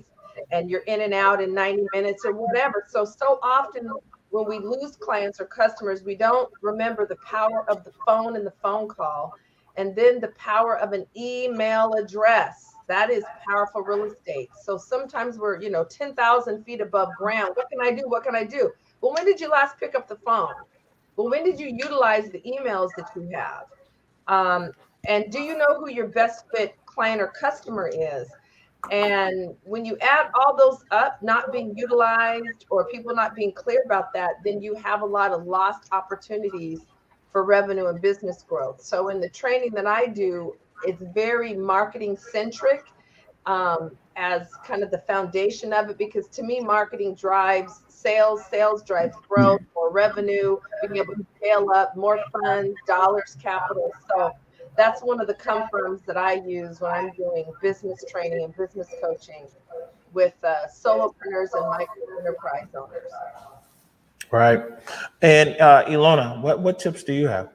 and you're in and out in 90 minutes or whatever. So often when we lose clients or customers, we don't remember the power of the phone and the phone call, and then the power of an email address. That is powerful real estate. So sometimes we're, 10,000 feet above ground. What can I do? What can I do? Well, when did you last pick up the phone? Well, when did you utilize the emails that you have? And do you know who your best fit client or customer is? And when you add all those up, not being utilized or people not being clear about that, then you have a lot of lost opportunities for revenue and business growth. So in the training that I do, it's very marketing centric as kind of the foundation of it, because to me, marketing drives sales drives growth, more revenue, being able to scale up, more funds, dollars, capital. So that's one of the confirms that I use when I'm doing business training and business coaching with solopreneurs and micro enterprise owners. Right. And Ilona, what tips do you have?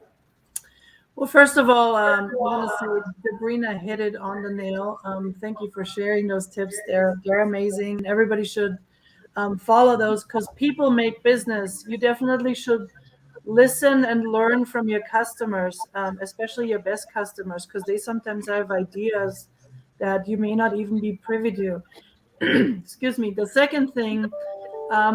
Well, first of all, I want to say Debrina hit it on the nail. Thank you for sharing those tips. They're amazing. Everybody should follow those, because people make business. You definitely should listen and learn from your customers, especially your best customers, because they sometimes have ideas that you may not even be privy to. Excuse me. The second thing,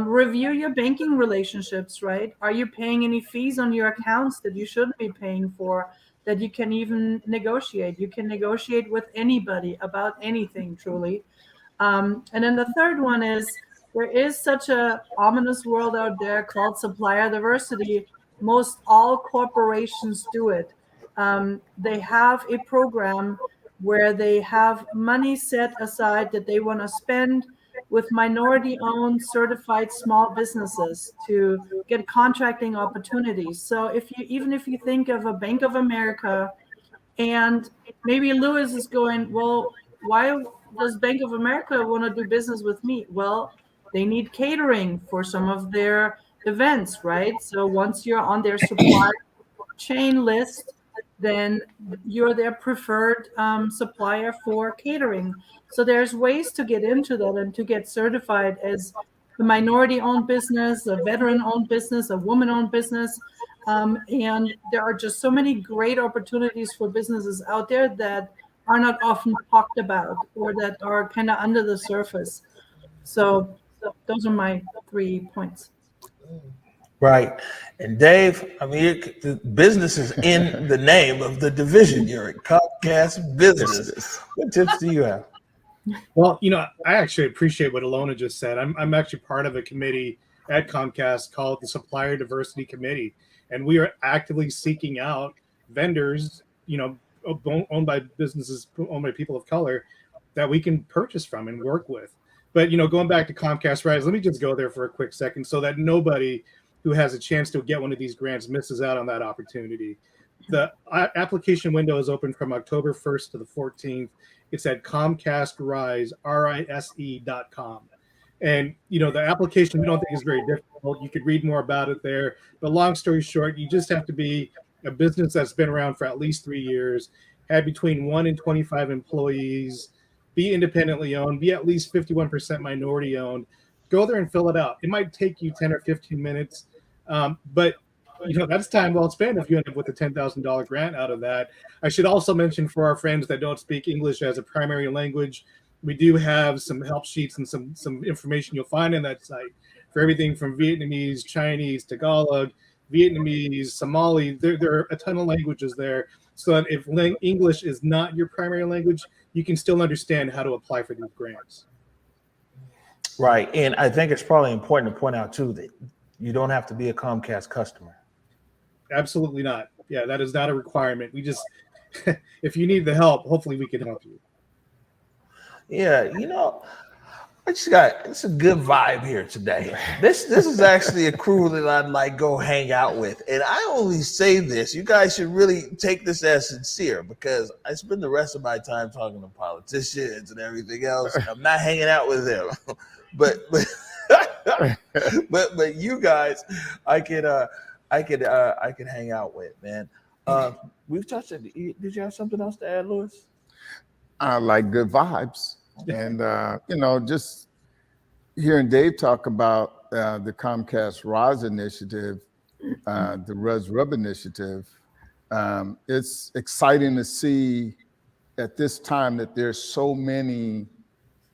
review your banking relationships, right? Are you paying any fees on your accounts that you shouldn't be paying for, that you can even negotiate? You can negotiate with anybody about anything, truly. And then the third one is, there is such a ominous world out there called supplier diversity. Most all corporations do it. They have a program where they have money set aside that they want to spend with minority-owned certified small businesses to get contracting opportunities. So even if you think of a Bank of America, and maybe Louis is going, well, why does Bank of America want to do business with me? Well, they need catering for some of their events, right? So once you're on their supply chain list, then you're their preferred supplier for catering. So there's ways to get into that and to get certified as a minority-owned business, a veteran-owned business, a woman-owned business. And there are just so many great opportunities for businesses out there that are not often talked about, or that are kind of under the surface. So So those are my 3 points. Right. And Dave, I mean, the business is in the name of the division. You're at Comcast Business. What tips do you have? Well, I actually appreciate what Alona just said. I'm actually part of a committee at Comcast called the Supplier Diversity Committee, and we are actively seeking out vendors, owned by businesses, owned by people of color, that we can purchase from and work with. But going back to Comcast RISE, let me just go there for a quick second so that nobody who has a chance to get one of these grants misses out on that opportunity. The application window is open from October 1st to the 14th. It's at Comcast RISE, RISE.com. And, the application we don't think is very difficult. You could read more about it there. But long story short, you just have to be a business that's been around for at least 3 years, have between 1 and 25 employees, be independently owned, be at least 51% minority owned. Go there and fill it out. It might take you 10 or 15 minutes, but that's time well spent if you end up with a $10,000 grant out of that. I should also mention, for our friends that don't speak English as a primary language, we do have some help sheets and some information you'll find on that site for everything from Vietnamese, Chinese, Tagalog, Vietnamese, Somali. There are a ton of languages there, so that if English is not your primary language, you can still understand how to apply for these grants. Right. And I think it's probably important to point out, too, that you don't have to be a Comcast customer. Absolutely not. Yeah, that is not a requirement. We just, if you need the help, hopefully we can help you. Yeah, it's a good vibe here today. This is actually a crew that I'd like go hang out with. And I only say this, you guys should really take this as sincere, because I spend the rest of my time talking to politicians and everything else. I'm not hanging out with them. But you guys, I could hang out with, man. We've touched it. Did you have something else to add, Louis? I like good vibes. And, just hearing Dave talk about the Comcast RISE initiative, the Res Rub initiative, it's exciting to see at this time that there's so many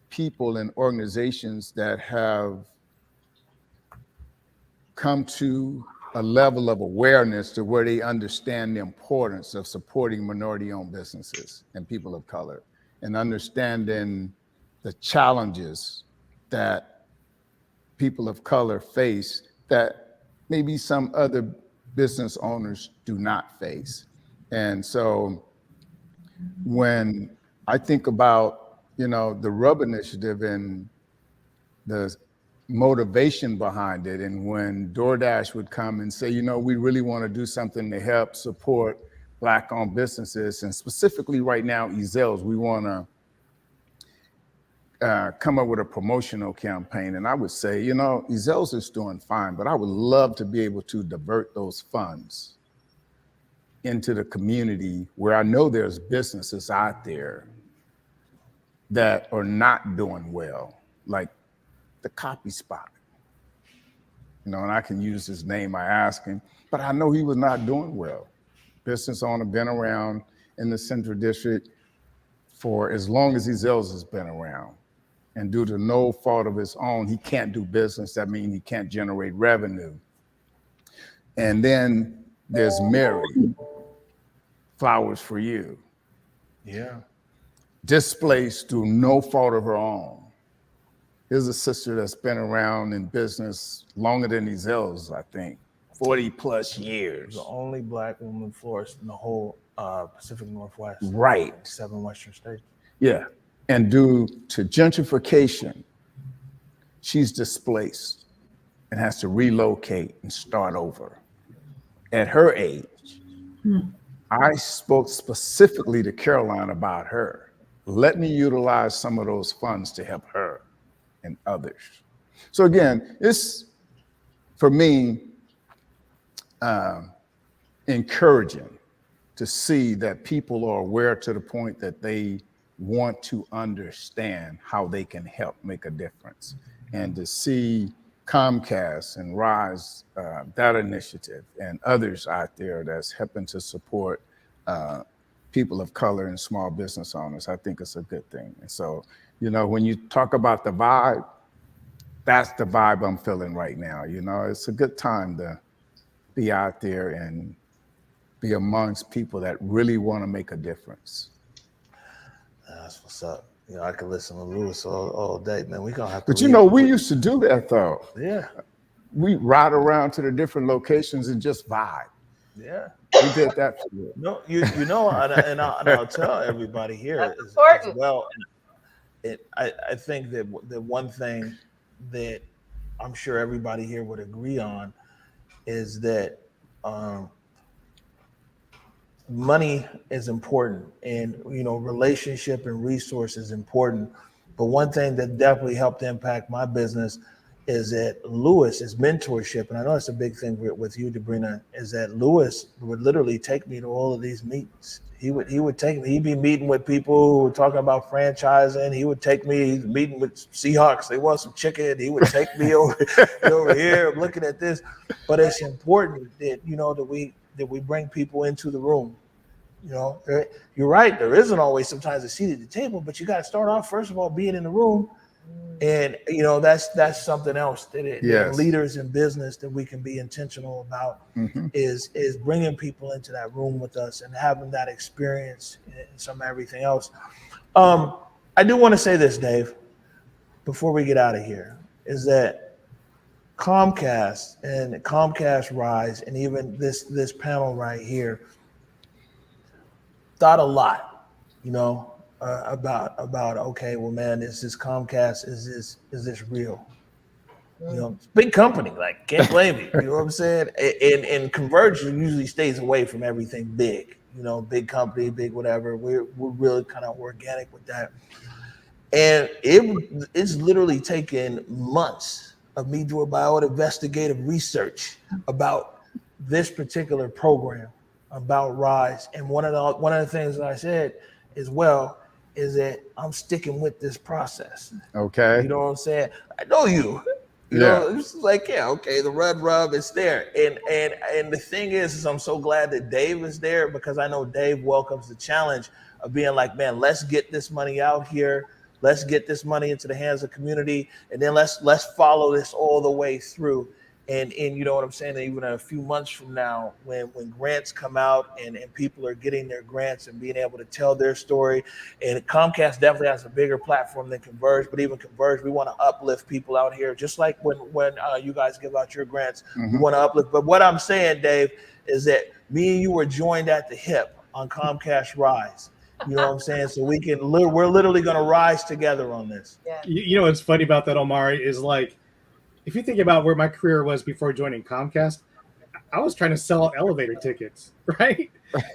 people and organizations that have come to a level of awareness to where they understand the importance of supporting minority-owned businesses and people of color, and understanding the challenges that people of color face that maybe some other business owners do not face. And so when I think about, the RUB initiative and the motivation behind it, and when DoorDash would come and say, we really want to do something to help support Black-owned businesses, and specifically right now, Ezell's, we want to come up with a promotional campaign. And I would say, Ezell's is doing fine, but I would love to be able to divert those funds into the community where I know there's businesses out there that are not doing well, like the Copy Spot. And I can use his name, I asked him, but I know he was not doing well. Business owner, been around in the Central District for as long as Ezell's has been around. And due to no fault of his own, he can't do business. That means he can't generate revenue. And then there's Mary, Flowers for You. Yeah. Displaced through no fault of her own. Here's a sister that's been around in business longer than Ezell's, I think, 40 plus years. The only Black woman florist in the whole Pacific Northwest. Right. 7 Western states. Yeah. And due to gentrification, she's displaced and has to relocate and start over. At her age, I spoke specifically to Caroline about her. Let me utilize some of those funds to help her and others. So again, it's, for me, encouraging to see that people are aware to the point that they want to understand how they can help make a difference. And to see Comcast and RISE, that initiative, and others out there that's helping to support people of color and small business owners, I think it's a good thing. And so, when you talk about the vibe, that's the vibe I'm feeling right now. You know, it's a good time to be out there and be amongst people that really want to make a difference. That's what's up. You know, I could listen to Lewis all day, man. We gonna have to. But you know, we used to do that though. Yeah. We ride around to the different locations and just vibe. Yeah. We did that for you. No, you know, and I'll tell everybody here as well. I think that the one thing that I'm sure everybody here would agree on is that money is important, and you know, relationship and resource is important. But one thing that definitely helped impact my business is that Lewis, his mentorship, and I know it's a big thing with you, Debrina, is that Lewis would literally take me to all of these meetings. He would take me. He'd be meeting with people who were talking about franchising. He would take me meeting with Seahawks. They want some chicken. He would take me over here. I'm looking at this, but it's important that you know that we bring people into the room. You know, you're right. There isn't always sometimes a seat at the table, but you got to start off first of all being in the room, and you know that's something else that leaders in business that we can be intentional about is bringing people into that room with us and having that experience and some everything else. I do want to say this, Dave, before we get out of here, is that Comcast and Comcast RISE and even this panel right here thought a lot, you know, about okay, well, man, is this Comcast? Is this real? You know, it's a big company, like can't blame you. You know what I'm saying? And Converge usually stays away from everything big. You know, big company, big whatever. We're really kind of organic with that. And it's literally taken months of me doing my own investigative research about this particular program, about RISE. And one of the things that I said as well is that I'm sticking with this process. Okay. You know what I'm saying? I know you. You know, it's like, yeah, okay, the red rub is there. And the thing is I'm so glad that Dave is there, because I know Dave welcomes the challenge of being like, man, let's get this money out here. Let's get this money into the hands of the community, and then let's follow this all the way through. And you know what I'm saying? Even a few months from now, when grants come out and people are getting their grants and being able to tell their story, and Comcast definitely has a bigger platform than Converge, but even Converge, we want to uplift people out here, just like when you guys give out your grants, we want to uplift. But what I'm saying, Dave, is that me and you were joined at the hip on Comcast RISE. You know what I'm saying? So we're literally going to rise together on this. Yeah. You know what's funny about that, Omari, is like, if you think about where my career was before joining Comcast, I was trying to sell elevator tickets, right?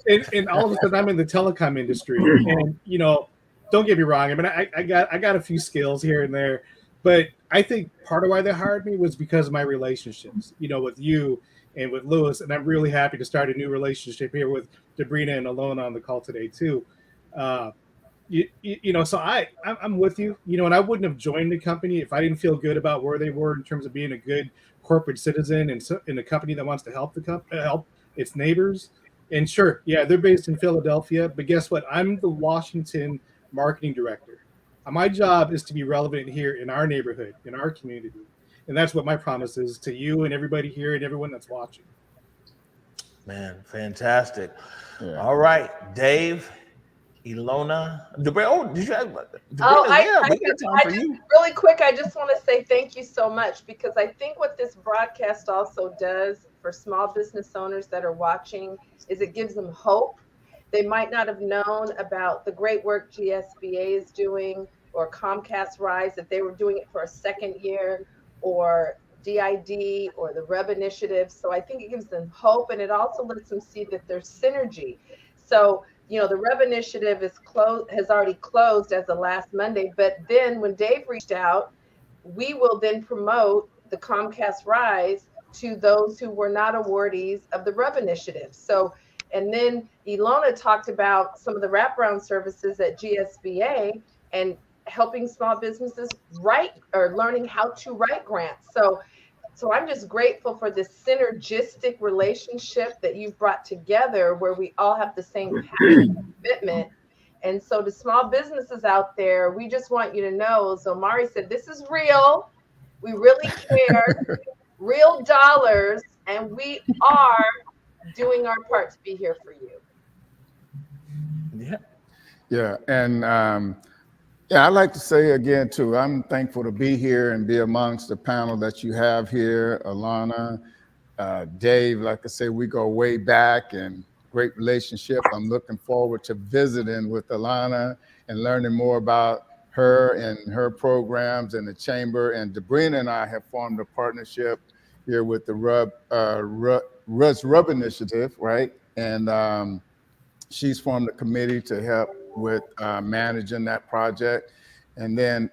And all of a sudden I'm in the telecom industry. And, you know, don't get me wrong. I mean, I got a few skills here and there, but I think part of why they hired me was because of my relationships, you know, with you and with Lewis. And I'm really happy to start a new relationship here with Debrina and Alona on the call today too. You know, so I'm with you, you know, and I wouldn't have joined the company if I didn't feel good about where they were in terms of being a good corporate citizen and in a company that wants to help help its neighbors. And sure, yeah, they're based in Philadelphia, but guess what? I'm the Washington marketing director. My job is to be relevant here in our neighborhood, in our community. And that's what my promise is to you and everybody here and everyone that's watching. Man, fantastic. Yeah. All right, Dave, Ilona, Debrina. Did you have? Really quick. I just want to say thank you so much, because I think what this broadcast also does for small business owners that are watching is it gives them hope. They might not have known about the great work GSBA is doing, or Comcast RISE, if they were doing it for a second year, or DID, or the REB initiative. So I think it gives them hope, and it also lets them see that there's synergy. So, you know, the REB initiative has already closed as of last Monday, but then when Dave reached out, we will then promote the Comcast RISE to those who were not awardees of the REB initiative. So, and then Ilona talked about some of the wraparound services at GSBA and helping small businesses write or learning how to write grants. So I'm just grateful for this synergistic relationship that you've brought together, where we all have the same passion and commitment. And so to small businesses out there, we just want you to know, as Omari said, this is real. We really care, real dollars, and we are doing our part to be here for you. Yeah. Yeah. And yeah, I'd like to say again, too, I'm thankful to be here and be amongst the panel that you have here, Alana, Dave. Like I say, we go way back and great relationship. I'm looking forward to visiting with Alana and learning more about her and her programs and the chamber. And Debrina and I have formed a partnership here with the Rub Initiative, right? And she's formed a committee to help with managing that project. And then,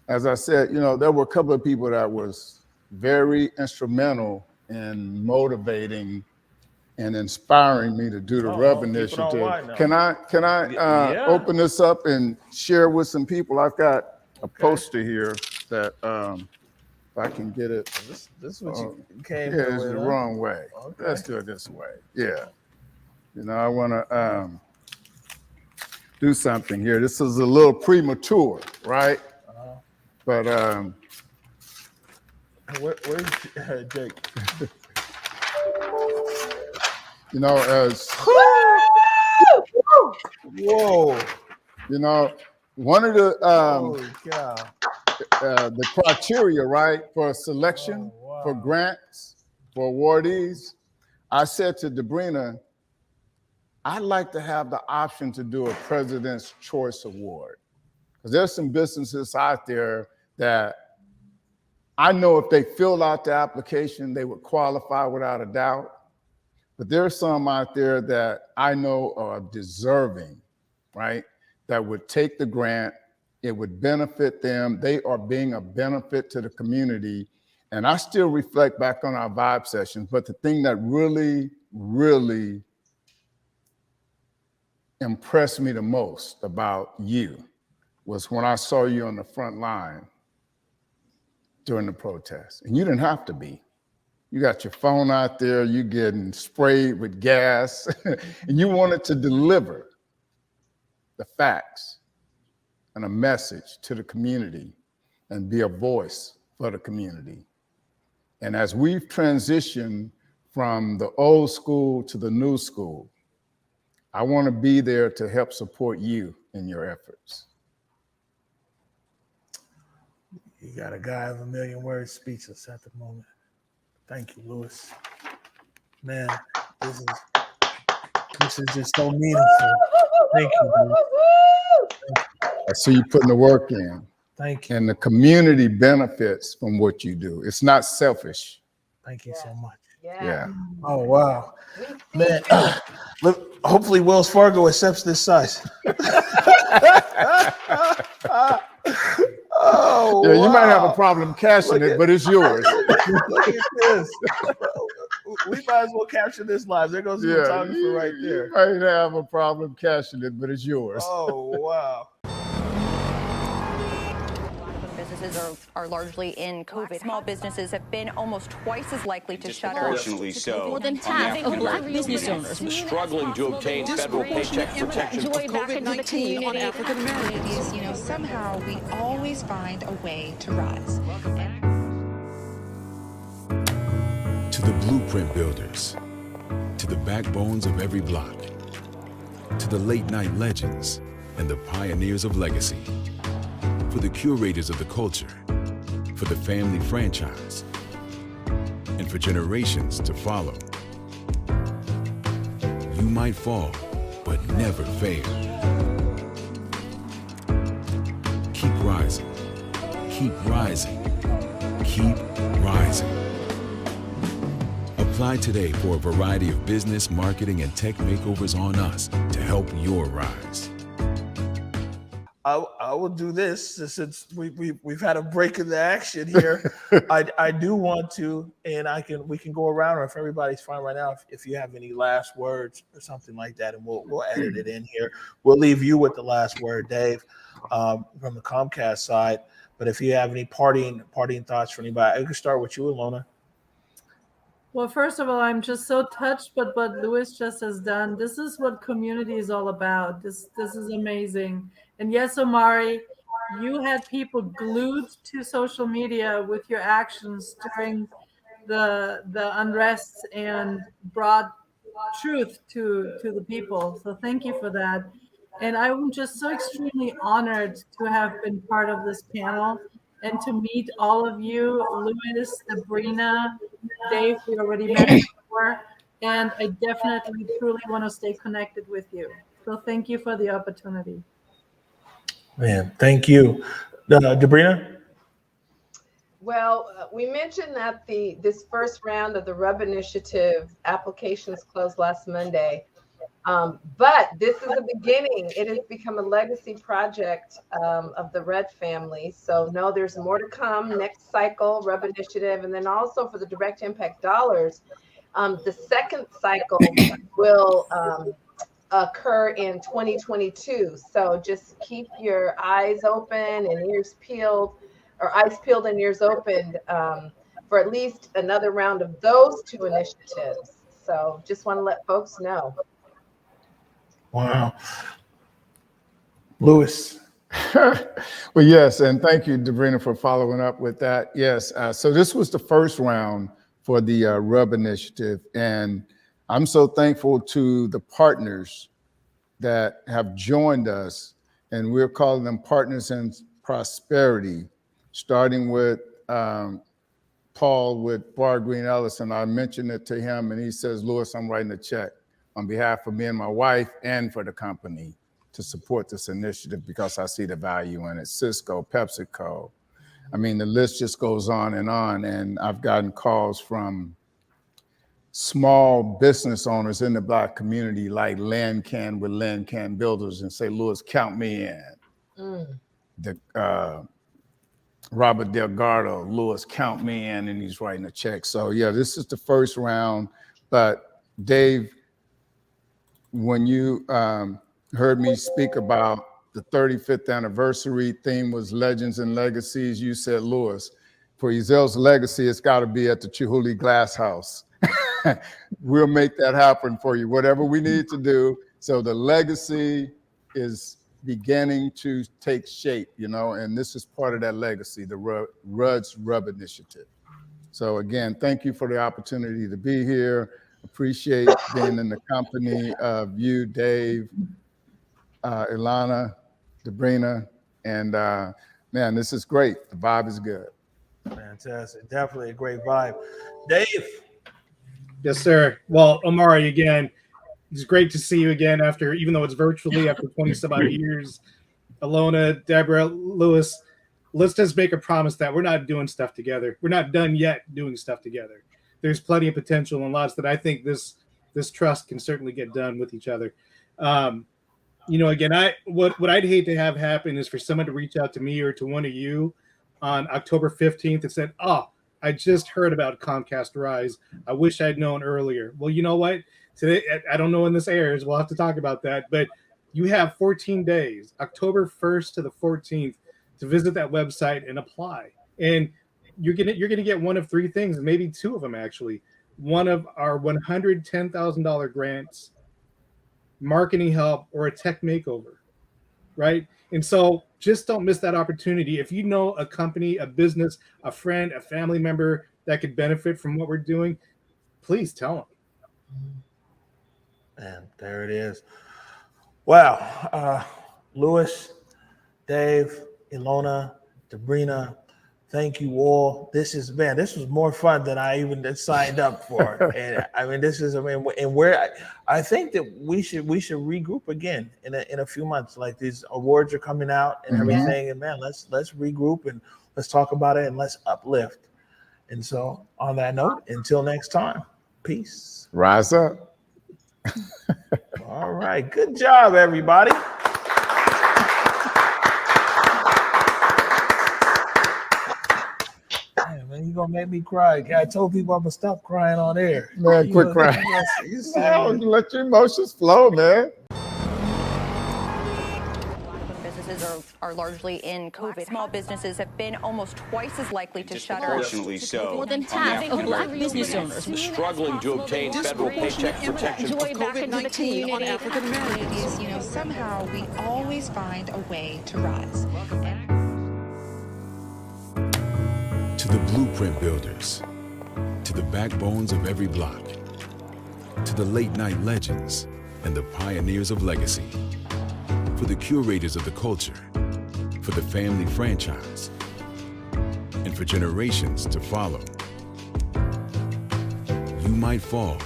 as I said, you know, there were a couple of people that was very instrumental in motivating and inspiring me to do the Rub Initiative. Can I open this up and share with some people? I've got a poster here that if I can get it. This is what you came here. It's the wrong way. Okay. Let's do it this way. Yeah. You know, I want to do something here. This is a little premature, right? But where's Jake? You know, as whoa, you know, one of the criteria, right, for selection for grants for awardees, I said to Debrina, I'd like to have the option to do a President's Choice Award. Because there's some businesses out there that I know if they filled out the application, they would qualify without a doubt. But there's some out there that I know are deserving, right? That would take the grant, it would benefit them. They are being a benefit to the community. And I still reflect back on our vibe sessions, but the thing that really, really impressed me the most about you was when I saw you on the front line during the protest. And you didn't have to be. You got your phone out there, you getting sprayed with gas, and you wanted to deliver the facts and a message to the community and be a voice for the community. And as we've transitioned from the old school to the new school, I want to be there to help support you in your efforts. You got a guy of a million words speechless at the moment. Thank you, Louis. Man, this is just so meaningful. Thank you, dude. I see you putting the work in. Thank you. And the community benefits from what you do. It's not selfish. Thank you so much. Yeah. Oh, wow. Man, look, hopefully Wells Fargo accepts this size. Oh, yeah, you might have a problem cashing it, but it's yours. Look at this. We might as well capture this live. There goes the photographer right there. You might have a problem cashing it, but it's yours. Oh, wow. Businesses are largely in COVID. Small businesses have been almost twice as likely to shutter. Disproportionately so. More than half of Black business owners struggling to obtain federal paycheck protection. COVID-19 on African Americans. You know, somehow we always find a way to rise. To the blueprint builders, to the backbones of every block, to the late night legends and the pioneers of legacy, for the curators of the culture, for the family franchise, and for generations to follow. You might fall, but never fail. Keep rising, keep rising, keep rising. Apply today for a variety of business, marketing, and tech makeovers on us to help your rise. I will do this since we've had a break in the action here. I do want to, and we can go around, or if everybody's fine right now, if you have any last words or something like that, and we'll edit it in here. We'll leave you with the last word, Dave, from the Comcast side. But if you have any parting thoughts for anybody, I can start with you, Alona. Well, first of all, I'm just so touched by what Louis just has done. This is what community is all about. This is amazing. And yes, Omari, you had people glued to social media with your actions during the unrest and brought truth to the people. So thank you for that. And I'm just so extremely honored to have been part of this panel and to meet all of you, Louis, Debrina, Dave, we already met before. And I definitely truly want to stay connected with you. So thank you for the opportunity. Man, thank you. Debrina? Well, we mentioned that this first round of the RUB initiative applications closed last Monday. But this is the beginning. It has become a legacy project of the Red family. So no, there's more to come next cycle, RUB initiative, and then also for the direct impact dollars. The second cycle will occur in 2022. So just keep your eyes open and ears peeled, or eyes peeled and ears opened for at least another round of those two initiatives. So just want to let folks know. Wow. Louis. Well, yes, and thank you, Debrina, for following up with that. Yes, so this was the first round for the RUB initiative, and I'm so thankful to the partners that have joined us, and we're calling them Partners in Prosperity, starting with Paul with Bar Green Ellison. I mentioned it to him, and he says, Louis, I'm writing a check on behalf of me and my wife and for the company to support this initiative because I see the value in it. Cisco, PepsiCo. I mean, the list just goes on. And I've gotten calls from small business owners in the Black community like Landcan with Landcan Builders and say, Louis, count me in. The Robert Delgado, Louis, count me in, and he's writing a check. So yeah, this is the first round. But Dave, when you heard me speak about the 35th anniversary, theme was Legends and Legacies, you said, Louis, for Ezel's legacy, it's got to be at the Chihuly Glass House. We'll make that happen for you, whatever we need to do. So the legacy is beginning to take shape, you know, and this is part of that legacy, the RUD's RUB initiative. So again, thank you for the opportunity to be here. Appreciate being in the company of you, Dave, Ilana, Debrina, and man, this is great. The vibe is good. Fantastic. Definitely a great vibe. Dave. Yes, sir. Well, Omari, again, it's great to see you again after, even though it's virtually, after 20 some odd years. Alona, Deborah, Louis, let's just make a promise that we're not doing stuff together. We're not done yet doing stuff together. There's plenty of potential and lots that I think this trust can certainly get done with each other. You know, again, what I'd hate to have happen is for someone to reach out to me or to one of you on October 15th and said, oh, I just heard about Comcast RISE. I wish I'd known earlier. Well, you know what? Today, I don't know when this airs. We'll have to talk about that. But you have 14 days, October 1st to the 14th, to visit that website and apply. And you're gonna get one of three things, maybe two of them actually. One of our $110,000 grants, marketing help, or a tech makeover, right? And so just don't miss that opportunity. If you know a company, a business, a friend, a family member that could benefit from what we're doing, please tell them. And there it is. Wow. Louis, Dave, Ilona, Debrina, thank you all. This was more fun than I even signed up for. And I mean, I think that we should regroup again in a few months. Like these awards are coming out and everything. And man, let's regroup and let's talk about it and let's uplift. And so on that note, until next time, peace. Rise up. All right. Good job, everybody. Man, you're gonna make me cry. I told people I'm gonna stop crying on air. Man, quit crying. Let your emotions flow, man. Businesses are largely in COVID. Small businesses have been almost twice as likely to shutter. Disproportionately so. More than half of Black business owners struggling to obtain federal paycheck protection. COVID-19 on African Americans. You know, somehow we always find a way to rise. the blueprint builders, to the backbones of every block, to the late night legends and the pioneers of legacy, for the curators of the culture, for the family franchise, and for generations to follow. You might fall,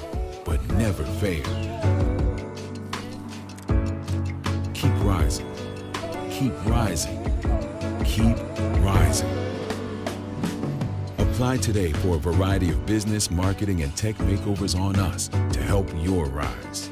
but never fail. Keep rising, keep rising, keep rising. Apply today for a variety of business, marketing, and tech makeovers on us to help your rise.